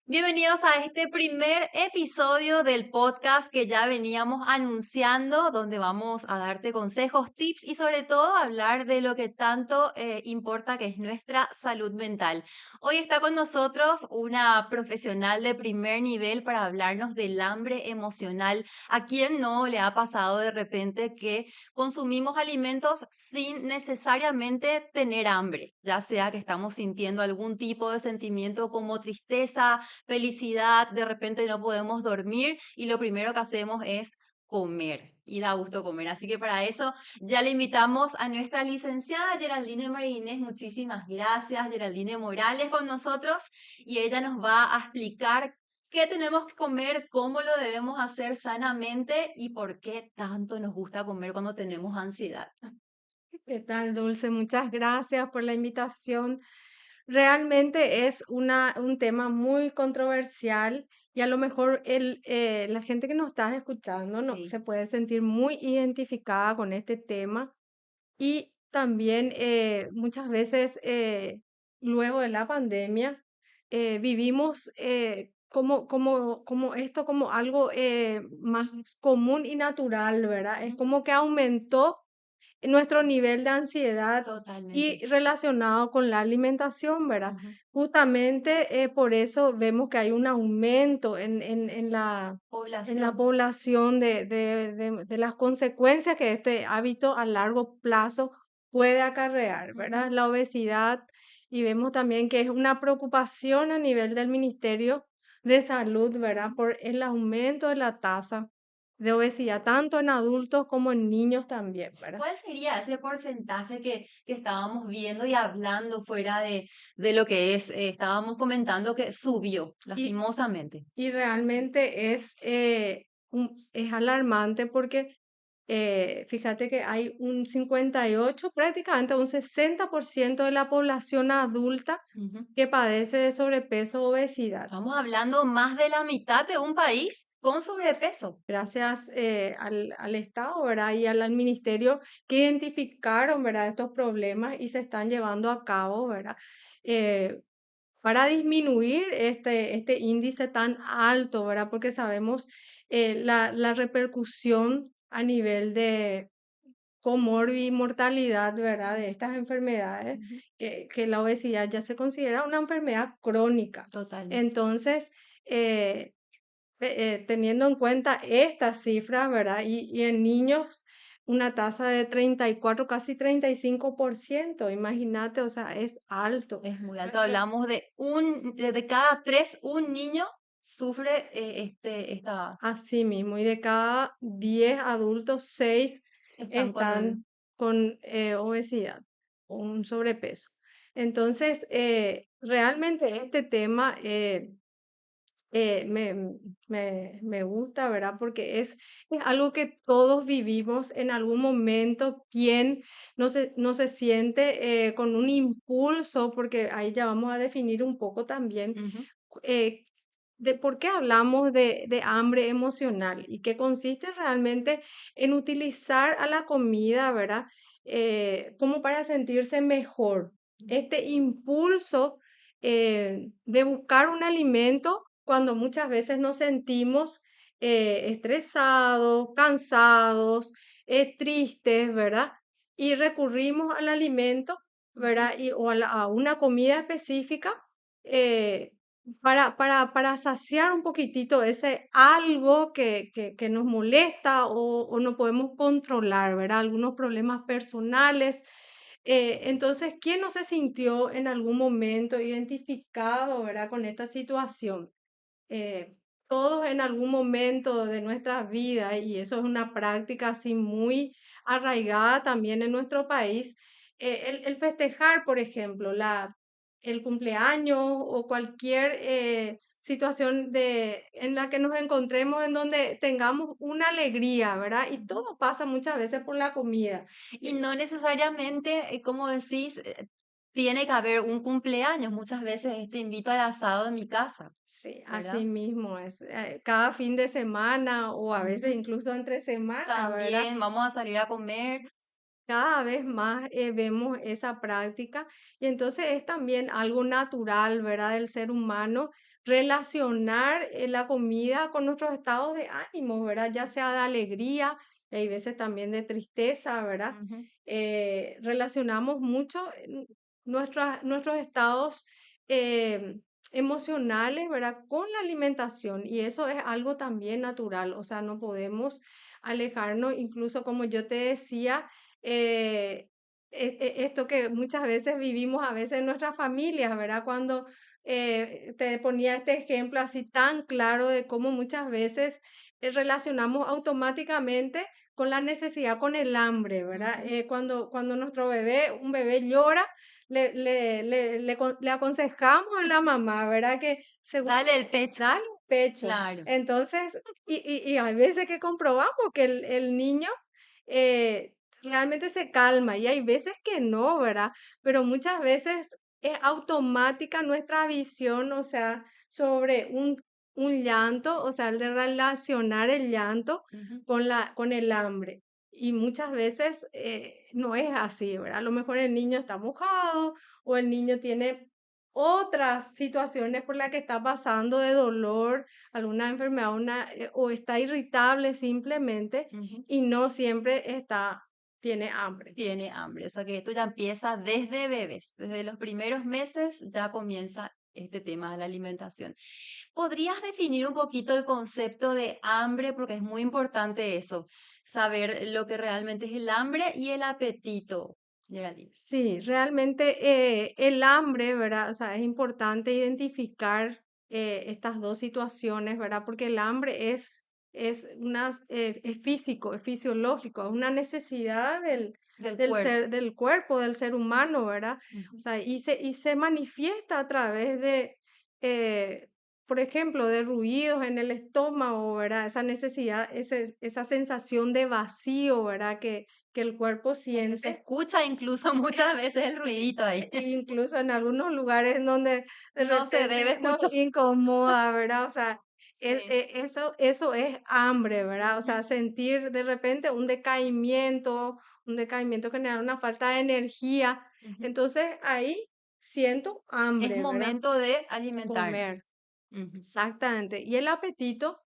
Bienvenidos a este primer episodio del podcast que ya veníamos anunciando, donde vamos a darte consejos, tips y sobre todo hablar de lo que tanto importa, que es nuestra salud mental. Hoy está con nosotros una profesional de primer nivel para hablarnos del hambre emocional. ¿A quién no le ha pasado de repente que consumimos alimentos sin necesariamente tener hambre? Ya sea que estamos sintiendo algún tipo de sentimiento como tristeza, felicidad, de repente no podemos dormir y lo primero que hacemos es comer y da gusto comer. Así que para eso ya le invitamos a nuestra licenciada Geraldine Marínez. Muchísimas gracias, Geraldine Morales con nosotros y ella nos va a explicar qué tenemos que comer, cómo lo debemos hacer sanamente y por qué tanto nos gusta comer cuando tenemos ansiedad. ¿Qué tal, Dulce? Muchas gracias por la invitación. Realmente es un tema muy controversial y a lo mejor la gente que nos está escuchando no, Sí, se puede sentir muy identificada con este tema y también muchas veces luego de la pandemia vivimos como esto como algo más común y natural, ¿verdad? Es como que aumentó nuestro nivel de ansiedad totalmente. y relacionado con la alimentación, ¿verdad? Ujú. Justamente por eso vemos que hay un aumento en la Población. población de las consecuencias que este hábito a largo plazo puede acarrear, ¿verdad? Ujú. La obesidad, y vemos también que es una preocupación a nivel del Ministerio de Salud, ¿verdad? Por el aumento de la tasa de obesidad, tanto en adultos como en niños también, ¿verdad? ¿Cuál sería ese porcentaje que estábamos viendo y hablando fuera de lo que es, estábamos comentando que subió, Y, lastimosamente? y realmente es alarmante porque fíjate que hay un 58, prácticamente un 60% de la población adulta Ujú. que padece de sobrepeso o obesidad. Estamos hablando más de la mitad de un país con sobrepeso. Gracias al Estado, ¿verdad? Y al ministerio que identificaron, ¿verdad? Estos problemas y se están llevando a cabo, ¿verdad? Eh, para disminuir este índice tan alto, ¿verdad? Porque sabemos la repercusión a nivel de mortalidad, ¿verdad? De estas enfermedades, Ujú. que la obesidad ya se considera una enfermedad crónica. Totalmente. Entonces, eh, teniendo en cuenta estas cifras, ¿verdad? Y en niños, una tasa de 34, casi 35%, imagínate, o sea, es alto. Es muy alto. Nuestra, Hablamos de cada tres, un niño sufre esta, así mismo, y de cada 10 adultos, 6 están con. están con obesidad o un sobrepeso. Entonces, realmente este tema me gusta, ¿verdad? Porque es algo que todos vivimos en algún momento. ¿Quién no se siente con un impulso? Porque ahí ya vamos a definir un poco también Ujú. eh, de por qué hablamos de hambre emocional y que consiste realmente en utilizar a la comida, ¿verdad? Como para sentirse mejor. Este impulso de buscar un alimento cuando muchas veces nos sentimos estresados, cansados, tristes, ¿verdad? Y recurrimos al alimento, Ujú. ¿verdad? A una comida específica. eh, para saciar un poquitito ese algo que nos molesta o no podemos controlar, ¿verdad? Algunos problemas personales. Entonces, ¿quién no se sintió en algún momento identificado, ¿verdad? Con esta situación? eh, Todos en algún momento de nuestras vidas, y eso es una práctica así muy arraigada también en nuestro país, el festejar, por ejemplo, el cumpleaños o cualquier situación en la que nos encontremos en donde tengamos una alegría, ¿verdad? Y Ujú. todo pasa muchas veces por la comida. Y Y- no necesariamente, como decís, tiene que haber un cumpleaños. Muchas veces te invito al asado en mi casa, Sí, así ¿verdad? mismo es. Cada fin de semana o a veces Ujú. incluso entre semana, ¿verdad? También vamos a salir a comer. Cada vez más vemos esa práctica y entonces es también algo natural, ¿verdad? Del ser humano relacionar la comida con nuestros estados de ánimo, ¿verdad? Ya sea de alegría, y hay veces también de tristeza, ¿verdad? Ujú, Relacionamos mucho nuestros estados eh, emocionales, ¿verdad? Con la alimentación y eso es algo también natural, o sea, no podemos alejarnos, incluso como yo te decía, eh, esto que muchas veces vivimos a veces en nuestras familias, ¿verdad? Cuando te ponía este ejemplo así tan claro de cómo muchas veces relacionamos automáticamente con la necesidad, con el hambre, ¿verdad? ujú. Cuando nuestro bebé, un bebé llora, le aconsejamos a la mamá, ¿verdad? Que según Dale el pecho, dale pecho. claro. Entonces, y hay veces que comprobamos que el niño realmente se calma y hay veces que no, ¿verdad? Pero muchas veces es automática nuestra visión, o sea, sobre un llanto, o sea, el de relacionar el llanto Ujú. con el hambre. Y muchas veces no es así, ¿verdad? A lo mejor el niño está mojado o el niño tiene otras situaciones por las que está pasando de dolor, alguna enfermedad, o está irritable simplemente Ujú. y no siempre tiene hambre. Tiene hambre, o sea que esto ya empieza desde bebés, desde los primeros meses ya comienza este tema de la alimentación. ¿Podrías definir un poquito el concepto de hambre? Porque es muy importante eso, saber lo que realmente es el hambre y el apetito, Geraldine. Sí, realmente el hambre, ¿verdad? O sea, es importante identificar estas dos situaciones, ¿verdad? Porque el hambre es físico, es fisiológico, es una necesidad Del cuerpo. del cuerpo, del ser humano, ¿verdad? O Ujú. sea, y se manifiesta a través eh, por ejemplo, de ruidos en el estómago, ¿verdad? Esa necesidad, esa sensación de vacío, ¿verdad? Que el cuerpo Donde se siente. escucha incluso muchas veces el ruidito ahí. Incluso en algunos lugares en donde de No se debe repente nos escuchar. incomoda, ¿verdad? O sea, Sí. eso es hambre, ¿verdad? O Ujú, sea, sentir de repente un decaimiento genera una falta de energía. ujú. Entonces ahí siento Es hambre, ¿verdad? momento de Comer. alimentarnos. Ujú. Exactamente. Y el apetito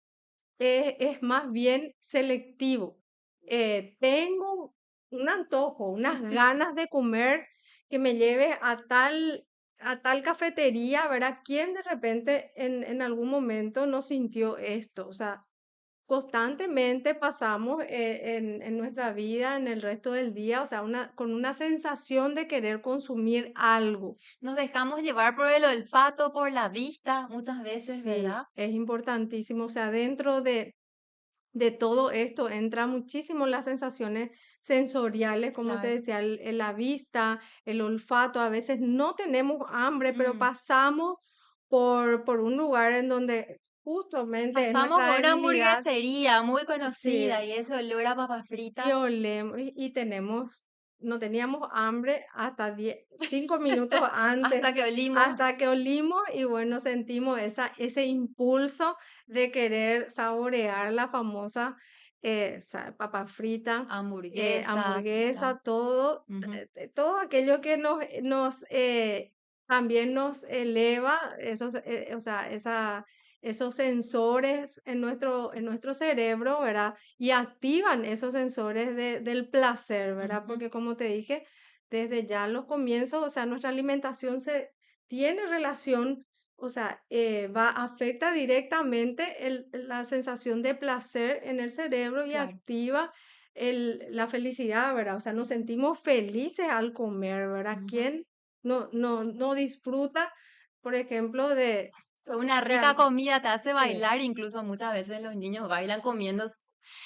es más bien selectivo. Tengo un antojo, unas ganas de comer que me lleve a tal cafetería, ¿verdad? ¿Quién de repente en algún momento no sintió esto? O sea, constantemente pasamos en nuestra vida, en el resto del día, o sea, con una sensación de querer consumir algo. Nos dejamos llevar por el olfato, por la vista, muchas veces, Sí, ¿verdad? es importantísimo. O sea, dentro de todo esto entra muchísimo las sensaciones sensoriales, como te Claro. decía, la vista, el olfato. A veces no tenemos hambre, pero Mm. pasamos por un lugar en donde justamente es Pasamos nuestra por una debilidad. hamburguesería muy conocida Sí, y ese olor a papas y fritas. olemos y no teníamos hambre hasta 5 minutos Hasta antes, que olimos hasta que olimos y bueno, sentimos ese impulso de querer saborear la famosa papa frita, hamburguesas, ¿verdad? hamburguesa, todo, Ujú. todo aquello que también nos eleva, o sea, esos sensores en nuestro cerebro, ¿verdad? Y activan esos sensores del placer, ¿verdad? Ujú. Porque como te dije, desde ya los comienzos, o sea, nuestra alimentación tiene relación, o sea, afecta directamente la sensación de placer en el cerebro y Claro. activa la felicidad, ¿verdad? O sea, nos sentimos felices al comer, ¿verdad? Ujú. ¿Quién no disfruta, por ejemplo, Una rica de, comida te hace sí, bailar, incluso muchas veces los niños bailan comiendo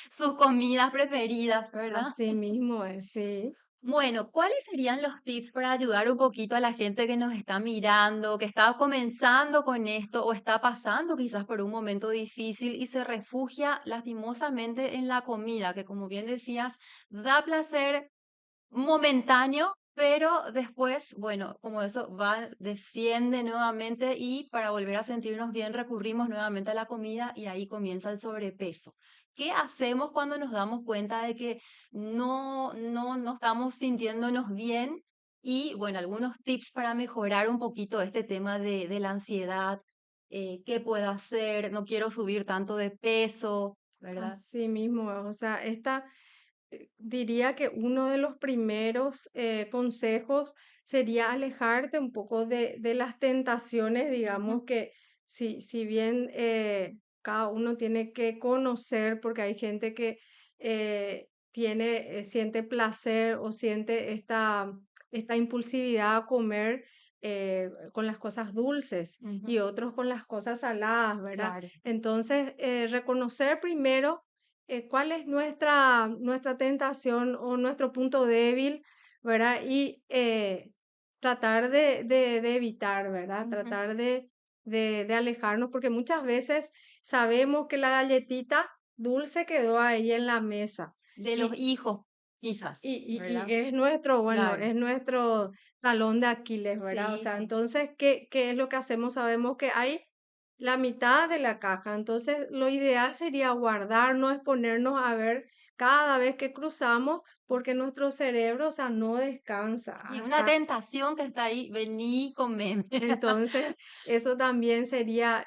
sus comidas preferidas, ¿verdad? así mismo es, sí. Bueno, ¿cuáles serían los tips para ayudar un poquito a la gente que nos está mirando, que está comenzando con esto o está pasando quizás por un momento difícil y se refugia lastimosamente en la comida, que como bien decías, da placer momentáneo, pero después, bueno, como eso va, desciende nuevamente y para volver a sentirnos bien recurrimos nuevamente a la comida y ahí comienza el sobrepeso. ¿Qué hacemos cuando nos damos cuenta de que no estamos sintiéndonos bien? Y bueno, algunos tips para mejorar un poquito este tema de la ansiedad. qué puedo hacer, no quiero subir tanto de peso, ¿verdad? Así mismo, o sea, diría que uno de los primeros consejos sería alejarte un poco de las tentaciones, digamos Ujú, que si bien cada uno tiene que conocer, porque hay gente que siente placer o siente esta impulsividad a comer con las cosas dulces ujú, y otros con las cosas saladas, ¿verdad? claro. Entonces, reconocer primero cuál es nuestra tentación o nuestro punto débil, ¿verdad? Y tratar de evitar, ¿verdad? Ujú. Tratar de alejarnos, porque muchas veces sabemos que la galletita dulce quedó ahí en la mesa De los y, hijos, quizás, y ¿verdad? es nuestro, bueno, Claro. es nuestro talón de Aquiles, ¿verdad? O Sí, sea, sí. entonces, ¿qué es lo que hacemos? Sabemos que hay la mitad de la caja, entonces lo ideal sería guardarnos, exponernos a ver cada vez que cruzamos, porque nuestro cerebro, o sea, no descansa Y una hasta tentación que está ahí, vení, comeme. entonces, eso también sería,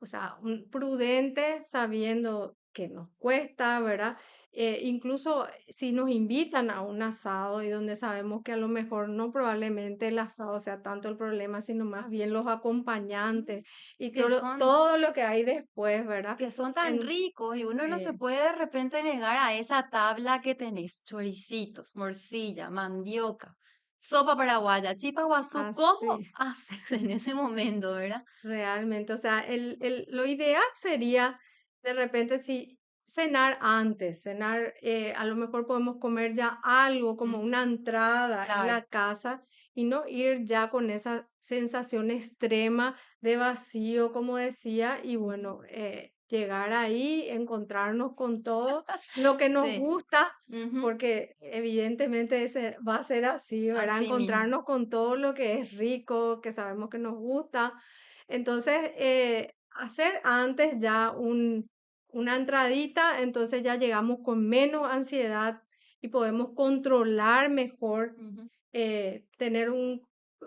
o sea, prudente sabiendo que nos cuesta, ¿verdad? Incluso si nos invitan a un asado y donde sabemos que a lo mejor no probablemente el asado sea tanto el problema, sino más bien los acompañantes y Que son todo lo que hay después, ¿verdad? que son tan En, ricos y uno no se sí, puede de repente negar a esa tabla que tenés, choricitos, morcilla, mandioca, sopa paraguaya, chipa guazú, ¿cómo así. haces en ese momento, verdad? Realmente, o sea, lo ideal sería de repente si cenar antes, cenar, a lo mejor podemos comer ya algo como una Ujú, entrada en claro. la casa y no ir ya con esa sensación extrema de vacío, como decía, y Ujú. bueno, llegar ahí, encontrarnos con todo lo que nos Sí, gusta, ujú, porque evidentemente ese va a ser así, ¿verdad? así mismo. Encontrarnos con todo lo que es rico, que sabemos que nos gusta entonces, hacer antes ya una entradita, entonces ya llegamos con menos ansiedad y podemos controlar mejor, Ujú, tener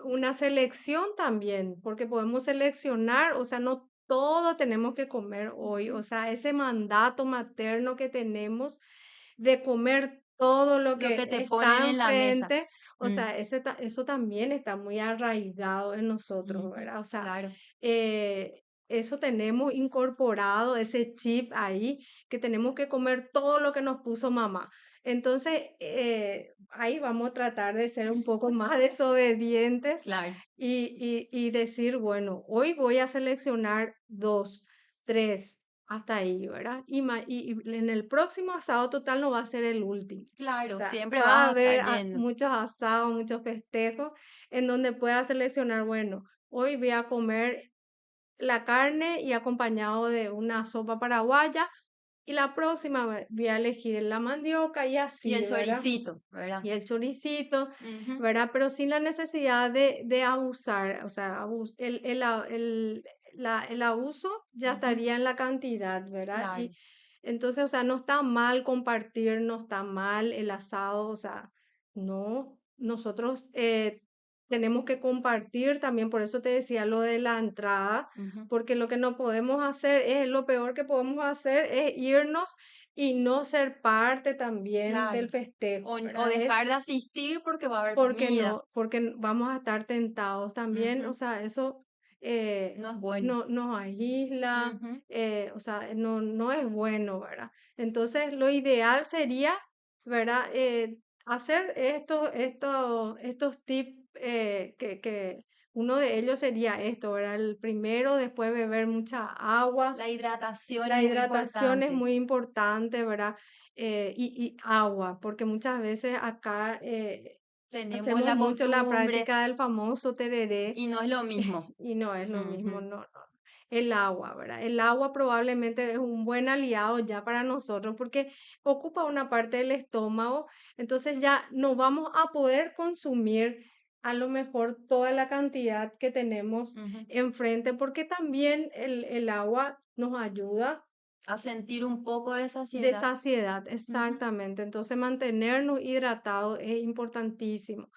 una selección también, porque podemos seleccionar, o sea, no todo tenemos que comer hoy, o ujú. sea, ese mandato materno que tenemos de comer todo lo Lo que que te está ponen en la mesa. enfrente, o Mm, sea, eso también está muy arraigado en nosotros, ujú, ¿verdad? O sea, claro. eso tenemos incorporado, ese chip ahí, que tenemos que comer todo lo que nos puso mamá. Entonces, ahí vamos a tratar de ser un poco más desobedientes Claro. y decir, bueno, hoy voy a seleccionar dos, tres, hasta ahí, ¿verdad? Y en el próximo asado total no va a ser el último. O Claro, sea, siempre va a vas a haber estar yendo. muchos asados, muchos festejos en donde pueda seleccionar, bueno, hoy voy a comer la carne y acompañado de una sopa paraguaya y la próxima voy a elegir la mandioca y Y el así, ¿verdad? choricito, ¿verdad? Y el choricito, Ujú, ¿verdad? Pero sin la necesidad de abusar, o sea, el abuso ya ujú, estaría en la cantidad, ¿verdad? Y claro. entonces, o sea, no está mal compartir, no está mal el asado, o sea, no, nosotros tenemos que compartir también, por eso te decía lo de la entrada, Ujú, porque lo que no podemos hacer es, lo peor que podemos hacer es irnos y no ser parte también claro. del festejo, O ¿verdad? dejar de asistir porque va a haber Porque comida. no, porque vamos a estar tentados también, o Ujú, sea, eso eh, no es bueno. no, nos aísla, Ujú, o sea, no es bueno, ¿verdad? Entonces, lo ideal sería, ¿verdad? Hacer estos tips que uno de ellos sería esto, ¿verdad? El primero, después beber mucha agua. la hidratación es La muy hidratación es importante. muy importante, ¿verdad? Y agua, porque muchas veces acá Tenemos hacemos la mucho la costumbre práctica del famoso tereré y no es lo mismo. y no es lo mismo, Ujú, no, no. El agua, ¿verdad? El agua probablemente es un buen aliado ya para nosotros porque ocupa una parte del estómago, entonces ya no vamos a poder consumir a lo mejor toda la cantidad que tenemos ujú. enfrente, porque también el agua nos ayuda A sentir un poco de de saciedad. saciedad, Ujú, exactamente. Entonces, mantenernos hidratados es importantísimo.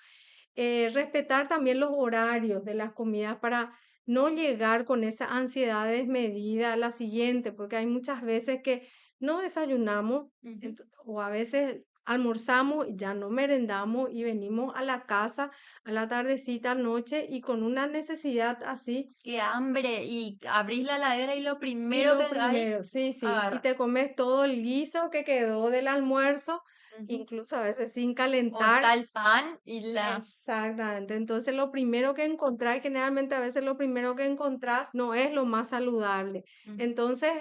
Respetar también los horarios de las comidas para no llegar con esa ansiedad desmedida a la siguiente, porque hay muchas veces que no desayunamos Ujú. o a veces almorzamos y ya no merendamos y venimos a la casa a la tardecita, noche y con una necesidad así. Qué hambre, y abrís la heladera y lo Y primero que lo hay, primero, sí, sí, y te agarras. comes todo el guiso que quedó del almuerzo, Ujú. incluso a veces sin O calentar. tal pan y la Exactamente. Entonces, lo primero que encontrás, generalmente a veces lo primero que encontrás no es lo más saludable. ujú. Entonces,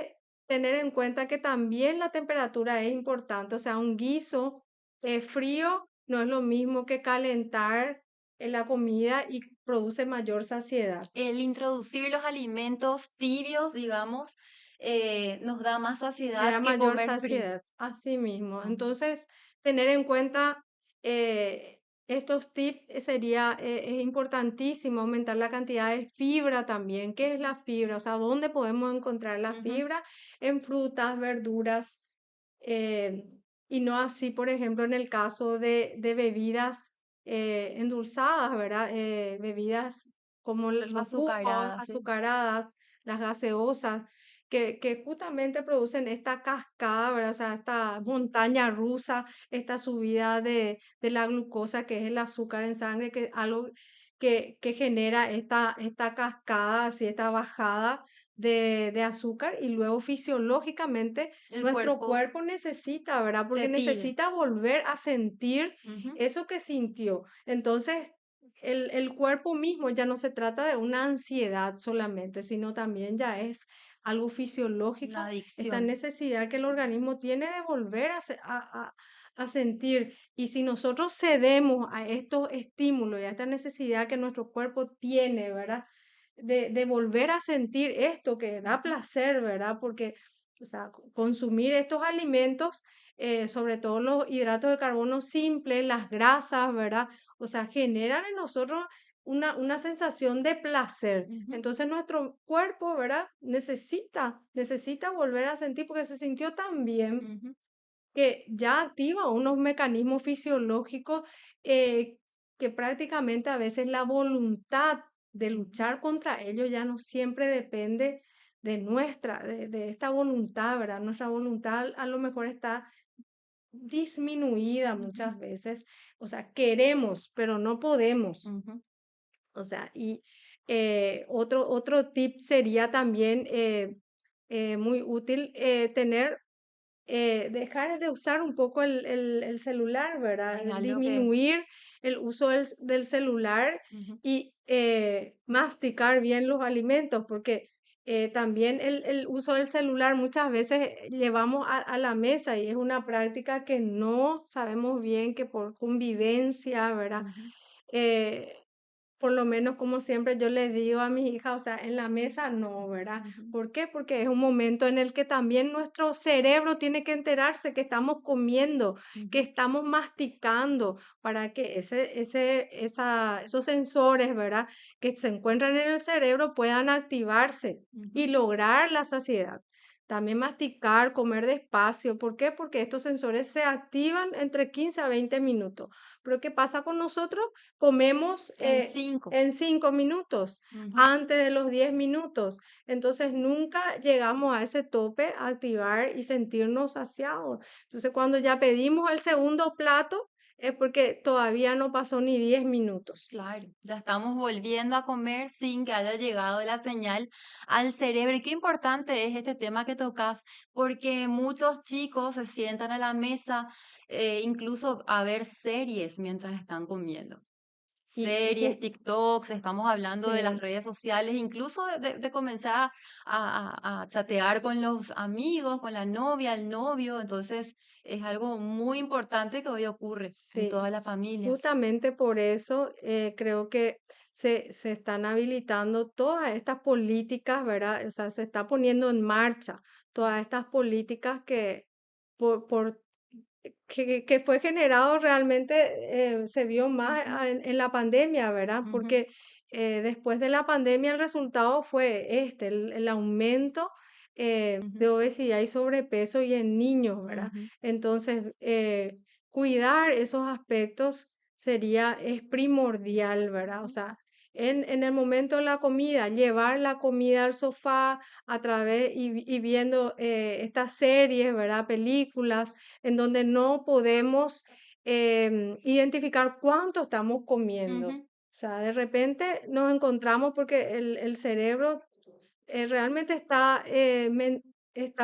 tener en cuenta que también la temperatura es importante. O sea, un guiso frío no es lo mismo que calentar la comida y produce mayor saciedad. El introducir los alimentos tibios, digamos, nos da más saciedad Genera que mayor comer frío. saciedad, así mismo. Ajá. Entonces, tener en cuenta eh, estos tips sería, es importantísimo aumentar la cantidad de fibra también. ¿Qué es la fibra? O sea, ¿dónde podemos encontrar la Ujú. fibra? En frutas, verduras, eh, y no así, por ejemplo, en el caso de bebidas endulzadas, ¿verdad? Bebidas como los jugos, Azucarada, sí. azucaradas, las gaseosas que justamente producen esta cascada, ¿verdad? O sea, esta montaña rusa, esta subida de la glucosa, que es el azúcar en sangre, que es algo que genera esta cascada, así, esta bajada de azúcar y luego fisiológicamente El nuestro cuerpo cuerpo necesita, ¿verdad? te Porque pide. necesita volver a sentir Ujú. eso que sintió. Entonces, el cuerpo mismo ya no se trata de una ansiedad solamente, sino también ya es algo Una fisiológico, esta adicción. necesidad que el organismo tiene de volver a sentir. Y si nosotros cedemos a estos estímulos y a esta necesidad que nuestro cuerpo tiene, ¿verdad? De volver a sentir esto que da Ujú. placer, ¿verdad? Porque, o sea, consumir estos alimentos, sobre todo los hidratos de carbono simples, las grasas, ¿verdad? O sea, generan en nosotros una sensación de placer. Ujú. Entonces nuestro cuerpo, ¿verdad? Necesita volver a sentir porque se sintió tan bien Ujú. que ya activa unos mecanismos fisiológicos que prácticamente a veces la voluntad de Ujú. luchar contra ello ya no siempre depende de de esta voluntad, ¿verdad? Nuestra voluntad a lo mejor está disminuida Ujú. muchas veces, o sea, queremos, pero no podemos. Ujú. O sea, y otro tip sería también muy útil tener dejar de usar un poco el celular, ¿verdad? Es algo que Disminuir el uso del celular ujú. y masticar bien los alimentos, porque también el uso del celular muchas veces llevamos a la mesa y es una práctica que no sabemos bien que por convivencia, ¿verdad? Ujú. Eh, por lo menos, como siempre yo le digo a mis hijas, o sea, en la mesa no, ¿verdad? Ujú. ¿Por qué? Porque es un momento en el que también nuestro cerebro tiene que enterarse que estamos comiendo, que Ujú. estamos masticando, para que esos sensores, ¿verdad? Que se encuentran en el cerebro puedan activarse y Ujú. lograr la saciedad. También masticar, comer despacio. ¿Por qué? Porque estos sensores se activan entre 15 a 20 minutos. Pero ¿qué pasa con nosotros? Comemos En 5. en 5 minutos, Ujú. antes de los 10 minutos. Entonces nunca llegamos a ese tope, a activar y sentirnos saciados. Entonces cuando ya pedimos el segundo plato, es porque todavía no pasó ni 10 minutos. Claro, ya estamos volviendo a comer sin que haya llegado la señal al cerebro. Y qué importante es este tema que tocas, porque muchos chicos se sientan a la mesa, incluso a ver series mientras están comiendo. Y Series, TikToks, estamos hablando de las sí, redes sociales, incluso de comenzar a chatear con los amigos, con la novia, el novio. Entonces, es algo muy importante que hoy ocurre en sí. todas las familias. Justamente por eso creo que se están habilitando todas estas políticas, ¿verdad? O sea, se está poniendo en marcha todas estas políticas que por que fue generado realmente, se vio más Ujú. en la pandemia, ¿verdad? Ujú. Porque después de la pandemia el resultado fue el aumento de Ujú. obesidad y sobrepeso y en niños, ¿verdad? Ujú. Entonces, cuidar esos aspectos es primordial, ¿verdad? O sea, en el momento de la comida, llevar la comida al sofá a través y viendo estas series, ¿verdad? Películas, en donde no podemos identificar cuánto estamos comiendo. Ujú, O sea, de repente nos encontramos porque el cerebro realmente está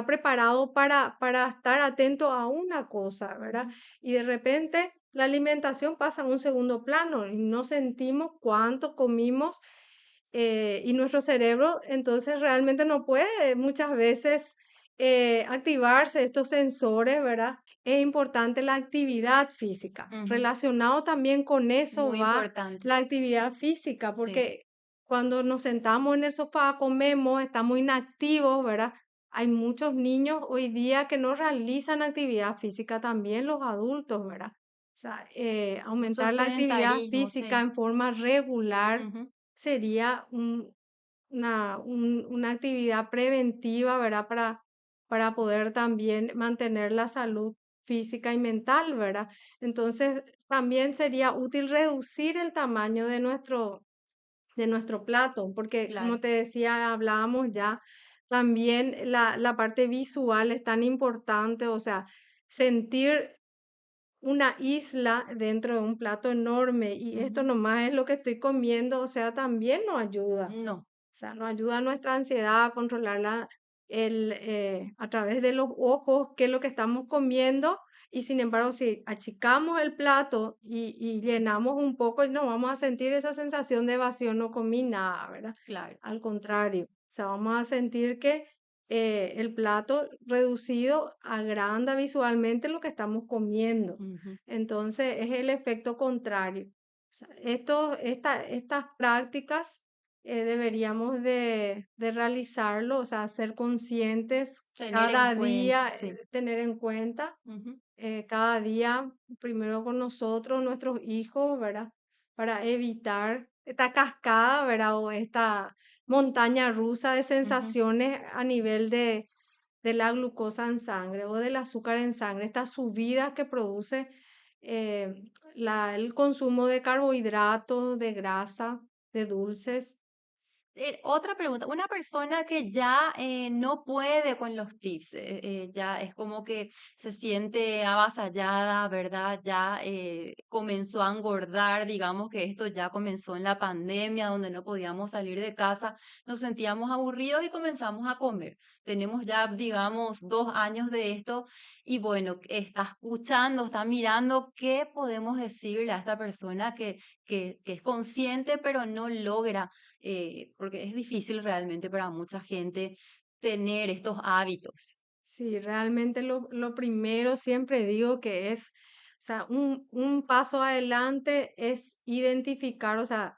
preparado para estar atento a una cosa, ¿verdad? ujú. Y de repente la alimentación pasa a un segundo plano y no sentimos cuánto comimos y nuestro cerebro entonces realmente no puede muchas veces activarse estos sensores, ¿verdad? Es importante la actividad física. Ujú. Relacionado también con eso Muy va importante. la actividad física, Sí, porque cuando nos sentamos en el sofá, comemos, estamos inactivos, ¿verdad? Hay muchos niños hoy día que no realizan actividad física, también los adultos, ¿verdad? O sea, mucho aumentar la actividad sedentarismo, física sí. en forma regular Ujú, sería una actividad preventiva, ¿verdad? Para poder también mantener la salud física y mental, ¿verdad? Entonces, también sería útil reducir el tamaño de nuestro plato, porque como claro. te decía, hablábamos ya, también la parte visual es tan importante, o sea, sentir una isla dentro de un plato enorme y esto Ujú. nomás es lo que estoy comiendo, o sea, también nos ayuda. No, O sea, nos ayuda a nuestra ansiedad a controlarla a través de los ojos, qué es lo que estamos comiendo. Y sin embargo, si achicamos el plato y llenamos un poco, no vamos a sentir esa sensación de vacío, no comí nada, ¿verdad? claro. Al contrario, o sea, vamos a sentir que el plato reducido agranda visualmente lo que estamos comiendo. Ujú. Entonces, es el efecto contrario. O sea, estas prácticas deberíamos de realizarlo, o sea, ser conscientes Tener en cada cuenta, día, sí. tener en cuenta Ujú. cada día, primero con nosotros, nuestros hijos, ¿verdad? Para evitar esta cascada, ¿verdad? O esta montaña rusa de Ujú. sensaciones a nivel de la glucosa en sangre o del azúcar en sangre, estas subidas que produce eh, el consumo de carbohidratos, de grasa, de dulces. Otra pregunta, una persona que ya no puede con los tips, ya es como que se siente avasallada, ¿verdad? Ya comenzó a engordar, digamos que esto ya comenzó en la pandemia, donde no podíamos salir de casa, nos sentíamos aburridos y comenzamos a comer. Tenemos ya, digamos, 2 años de esto y bueno, está escuchando, está mirando qué podemos decirle a esta persona que es consciente, pero no logra porque es difícil realmente para mucha gente tener estos hábitos. Sí, realmente lo primero siempre digo que es, o sea, un paso adelante es identificar, o sea,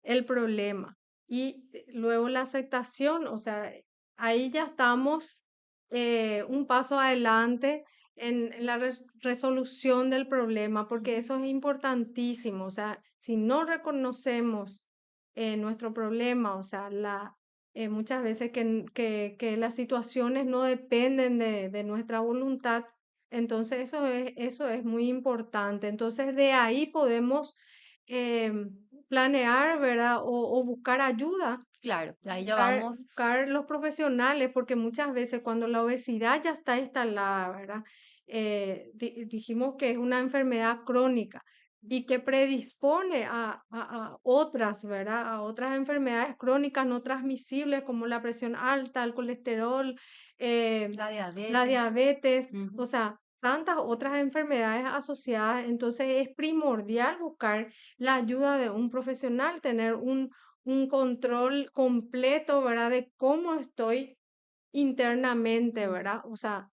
el problema y luego la aceptación, o sea, ahí ya estamos un paso adelante en la resolución del problema, porque Ujú. eso es importantísimo, o sea, si no reconocemos nuestro problema, o sea, muchas veces que las situaciones no dependen de nuestra voluntad, entonces eso es muy importante. Entonces de ahí podemos planear, ¿verdad? O buscar ayuda, Claro, ahí ya buscar, vamos, buscar los profesionales, porque muchas veces cuando la obesidad ya está instalada, ¿verdad? Dijimos que es una enfermedad crónica y que predispone a otras, ¿verdad? A otras enfermedades crónicas no transmisibles como la presión alta, el colesterol, eh, la la diabetes. diabetes, o Ujú. sea, tantas otras enfermedades asociadas. Entonces es primordial buscar la ayuda de un profesional, tener un control completo, ¿verdad? De cómo estoy internamente, Ujú. ¿verdad? O sea,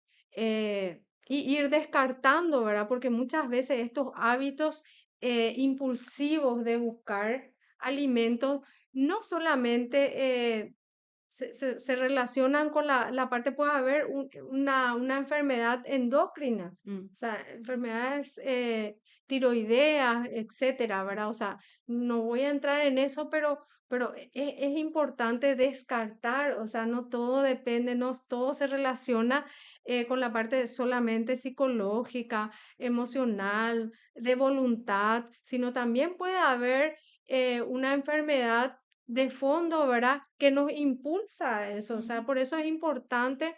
y ir descartando, ¿verdad? Porque muchas veces estos hábitos impulsivos de buscar alimentos no solamente se relacionan con la parte, puede haber una enfermedad endocrina, Mm, o sea, enfermedades tiroideas, etcétera, ¿verdad? O sea, no voy a entrar en eso, pero es importante descartar, o sea, no todo depende, no todo se relaciona con la parte solamente psicológica, emocional, de voluntad, sino también puede haber una enfermedad de fondo, ¿verdad? Que nos impulsa a eso. O sea, Ujú. por eso es importante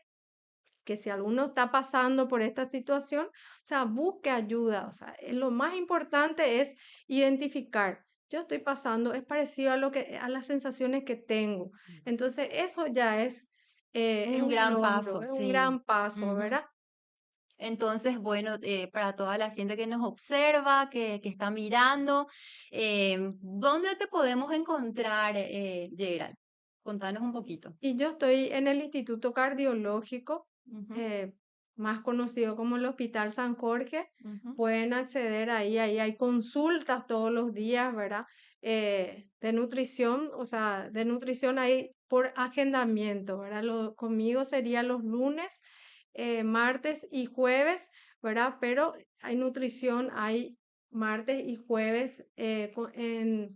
que si alguno está pasando por esta situación, o sea, busque ayuda. O sea, lo más importante es identificar. Yo estoy pasando, es parecido a a las sensaciones que tengo. Entonces, eso ya es Un un gran logro, paso, es un sí. gran paso, Ujú. ¿verdad? Entonces, bueno, para toda la gente que nos observa, que está mirando, ¿dónde te podemos encontrar, Gerald? Contanos un poquito. Y yo estoy en el Instituto Cardiológico, Ujú, eh, más conocido como el Hospital San Jorge. ujú. Pueden acceder ahí hay consultas todos los días, ¿verdad? De nutrición, o sea, de nutrición ahí por agendamiento, ¿verdad? Conmigo sería los lunes, martes y jueves, ¿verdad? Pero hay nutrición, hay martes y jueves,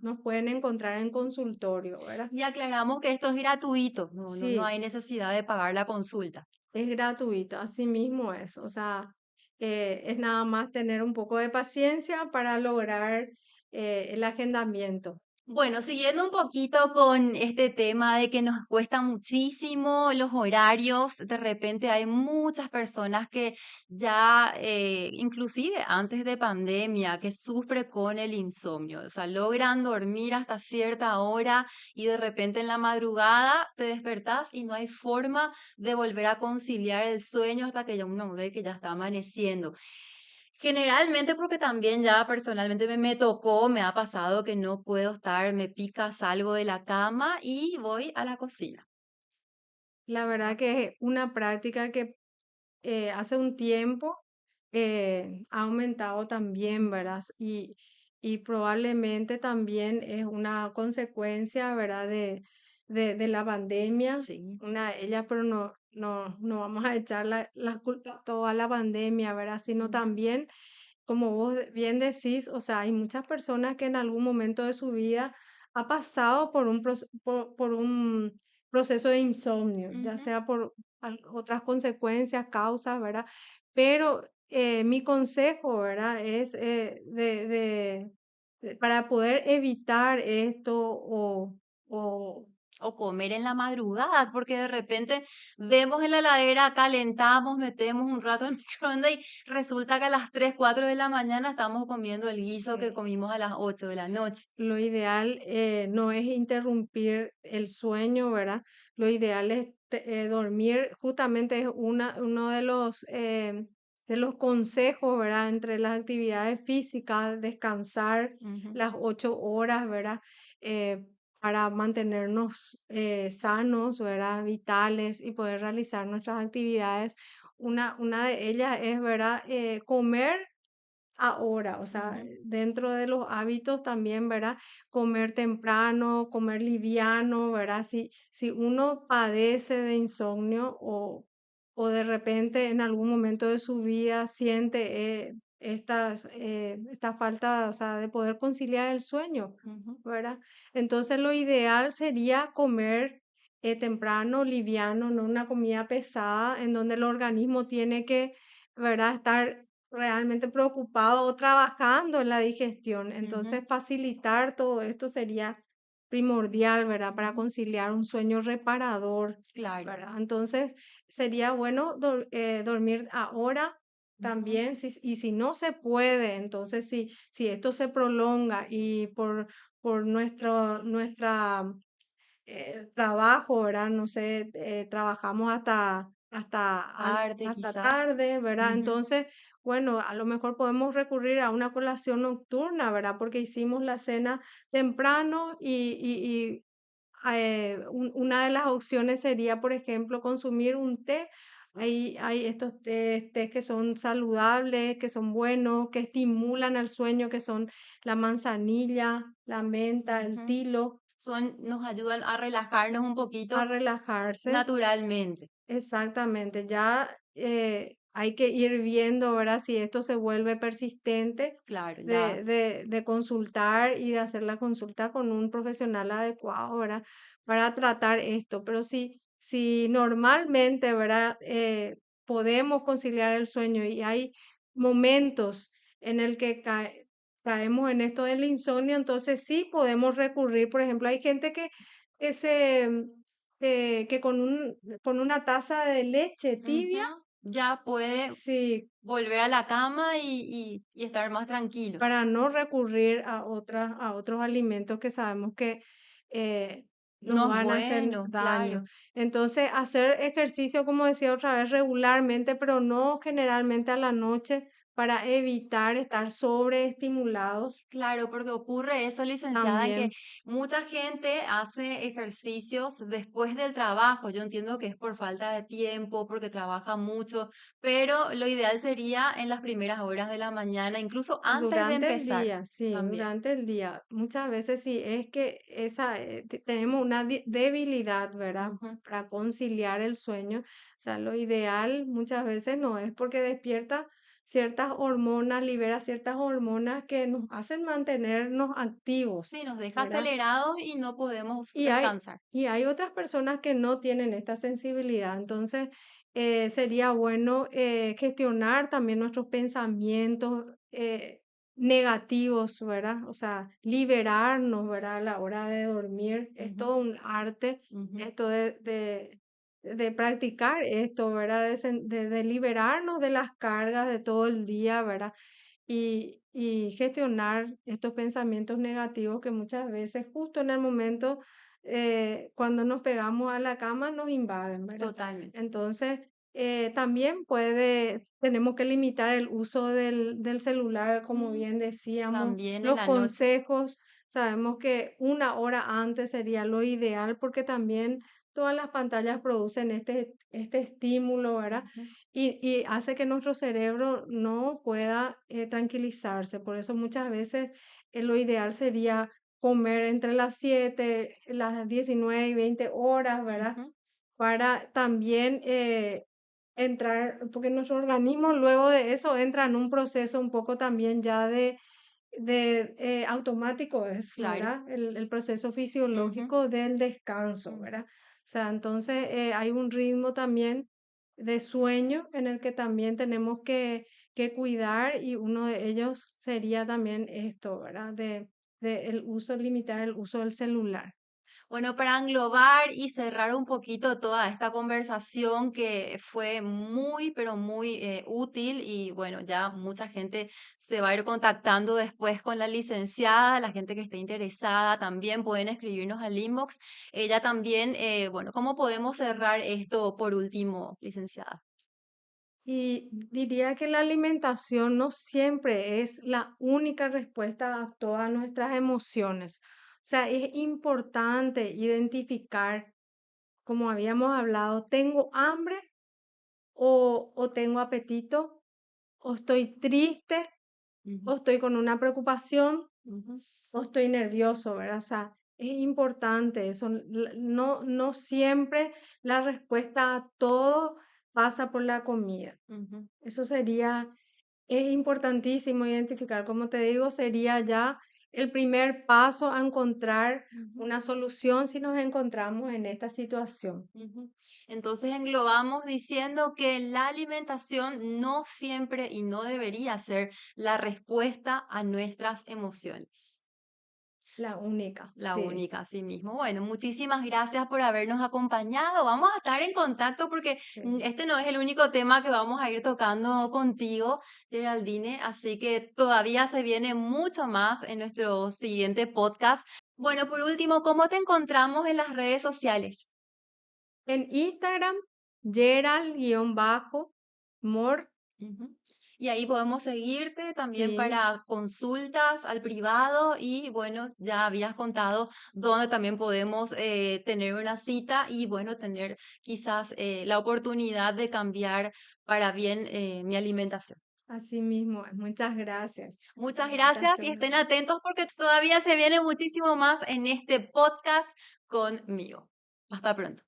nos pueden encontrar en consultorio, ¿verdad? Y aclaramos que esto es gratuito, no Sí, hay necesidad de pagar la consulta. es gratuito, así mismo es. O sea, es nada más tener un poco de paciencia para lograr el agendamiento. Bueno, siguiendo un poquito con este tema de que nos cuesta muchísimo los horarios, de repente hay muchas personas que ya, inclusive antes de pandemia, que sufre con el insomnio, o sea, logran dormir hasta cierta hora y de repente en la madrugada te despertás y no hay forma de volver a conciliar el sueño hasta que ya uno ve que ya está amaneciendo. Generalmente porque también ya personalmente me tocó, me ha pasado que no puedo estar, me pica, salgo de la cama y voy a la cocina. La verdad que es una práctica que hace un tiempo ha aumentado también, Ujú. ¿verdad? Y probablemente también es una consecuencia, ¿verdad? De la pandemia, Sí. una de ellas, pero no vamos a echar la culpa toda a la pandemia, ¿verdad? Sino Ujú, también como vos bien decís, o sea, hay muchas personas que en algún momento de su vida ha pasado por por un proceso de insomnio, ya ujú, sea por otras consecuencias, causas, ¿verdad? Pero mi consejo, ¿verdad? Es para poder evitar esto o o comer en la madrugada, porque de repente vemos en la heladera, calentamos, metemos un rato en el microondas y resulta que a las 3 4 de la mañana estamos comiendo el guiso que sí. comimos a las 8 de la noche. Lo ideal no es interrumpir el sueño, ¿verdad? Lo ideal es dormir, justamente es uno de los consejos, ¿verdad? Entre las actividades físicas, descansar Ujú, las 8 horas, ¿verdad? Eh, para mantenernos sanos, ¿verdad? Vitales y poder realizar nuestras actividades. Una de ellas es, ¿verdad? Comer ahora, o sea, ujú, dentro de los hábitos también, ¿verdad? Comer temprano, comer liviano, ¿verdad? Si uno padece de insomnio o de repente en algún momento de su vida siente esta falta, o sea, de poder conciliar el sueño, ujú, ¿verdad? Entonces lo ideal sería comer temprano, liviano, no una comida pesada en donde el organismo tiene que, ¿verdad? Estar realmente preocupado o trabajando en la digestión. ujú, Entonces, facilitar todo esto sería primordial, ¿verdad? Para ujú. conciliar un sueño reparador, Claro. ¿verdad? Entonces, sería bueno dormir ahora Ujú, también, y si no se puede, entonces si esto se prolonga y por nuestra trabajo, ¿verdad? No sé, trabajamos tarde hasta quizás. tarde, ¿verdad? Ujú, Entonces, bueno, a lo mejor podemos recurrir a una colación nocturna, ¿verdad? Porque hicimos la cena temprano una de las opciones sería, por ejemplo, consumir un té. Hay estos tés que son saludables, que son buenos, que estimulan el sueño, que son la manzanilla, la menta, el ujú. tilo, Nos ayudan a relajarnos un a poquito relajarse. naturalmente. Exactamente, ya hay que ir viendo, ¿verdad? Si esto se vuelve persistente, Claro, ya. de consultar y de hacer la consulta con un profesional adecuado, ¿verdad? Para tratar esto. Pero si normalmente, ¿verdad? Podemos conciliar el sueño y hay momentos en el que caemos en esto del insomnio, entonces sí podemos recurrir, por ejemplo, hay gente que que con una taza de leche tibia, Ujú. Ya puede sí, volver a la cama y estar más tranquilo. para no recurrir a otros alimentos que sabemos que eh, nos No es van a hacer bueno, daño. claro. Entonces, hacer ejercicio, como decía otra vez, regularmente, pero no generalmente a la noche, para evitar estar sobreestimulados Claro, porque ocurre eso, licenciada, en que también. mucha gente hace ejercicios después del trabajo. Yo entiendo que es por falta de tiempo, porque trabaja mucho, pero lo ideal sería en las primeras horas de la mañana, incluso antes de Durante el empezar día, sí, también. durante el día. Muchas veces sí, es que tenemos una debilidad, ¿verdad? Ujú. Para conciliar el sueño. O sea, lo ideal muchas veces no es porque despierta ciertas hormonas, libera ciertas hormonas que nos hacen mantenernos activos, Sí, nos deja ¿verdad? acelerados y no podemos Y hay, descansar. y hay otras personas que no tienen esta sensibilidad. Entonces, sería bueno gestionar también nuestros pensamientos negativos, ¿verdad? O sea, liberarnos, ¿verdad? A la hora de dormir. Es Ujú, todo un arte ujú, esto de practicar esto, ¿verdad? De liberarnos de las cargas de todo el día, ¿verdad? Y gestionar estos pensamientos negativos que muchas veces justo en el momento cuando nos pegamos a la cama nos invaden, ¿verdad? totalmente. Entonces, también tenemos que limitar el uso del celular, como Mm, bien decíamos, también en los la noche. consejos. Sabemos que una hora antes sería lo ideal porque también todas las pantallas producen este estímulo, ¿verdad? Ujú, Y hace que nuestro cerebro no pueda tranquilizarse. Por eso muchas veces lo ideal sería comer entre las 7 las 19 y 20 horas, ¿verdad? ujú, Para también entrar, porque nuestro organismo luego de eso entra en un proceso un poco también ya de automático es, claro. ¿verdad? El proceso Ujú, fisiológico del descanso, mm. ¿verdad? O sea, entonces hay un ritmo también de sueño en el que también tenemos que cuidar y uno de ellos sería también esto, ¿verdad? De el uso, limitar el uso del celular. Bueno, para englobar y cerrar un poquito toda esta conversación que fue muy, pero muy útil y bueno, ya mucha gente se va a ir contactando después con la licenciada, la gente que esté interesada también pueden escribirnos al inbox. Ella también, bueno, ¿cómo podemos cerrar esto por último, licenciada? Y diría que la alimentación no siempre es la única respuesta a todas nuestras emociones. O sea, es importante identificar, como habíamos hablado, ¿tengo hambre o tengo apetito? ¿O estoy triste? Ujú, ¿O estoy con una preocupación? ujú, ¿O estoy nervioso? ¿Verdad? O sea, es importante eso. No siempre la respuesta a todo pasa por la comida. ujú, Eso sería, es importantísimo identificar, como te digo, sería ya el primer paso a encontrar ujú. una solución si nos encontramos en esta situación. Ujú. Entonces englobamos diciendo que la alimentación no siempre y no debería ser la respuesta a nuestras emociones. La única, La sí. única, así mismo. Bueno, muchísimas gracias por habernos acompañado. Vamos a estar en contacto porque Sí. este no es el único tema que vamos a ir tocando contigo, Geraldine, así que todavía se viene mucho más en nuestro siguiente podcast. Bueno, por último, ¿cómo te encontramos en las redes sociales? En Instagram, Gerald-Mor, Ujú. Y ahí podemos seguirte también sí, para consultas al privado y bueno, ya habías contado dónde también podemos tener una cita y bueno, tener quizás la oportunidad de cambiar para bien mi alimentación. así mismo. Muchas gracias. Muchas Hasta gracias y estén luego. atentos porque todavía se viene muchísimo más en este podcast conmigo. Hasta pronto.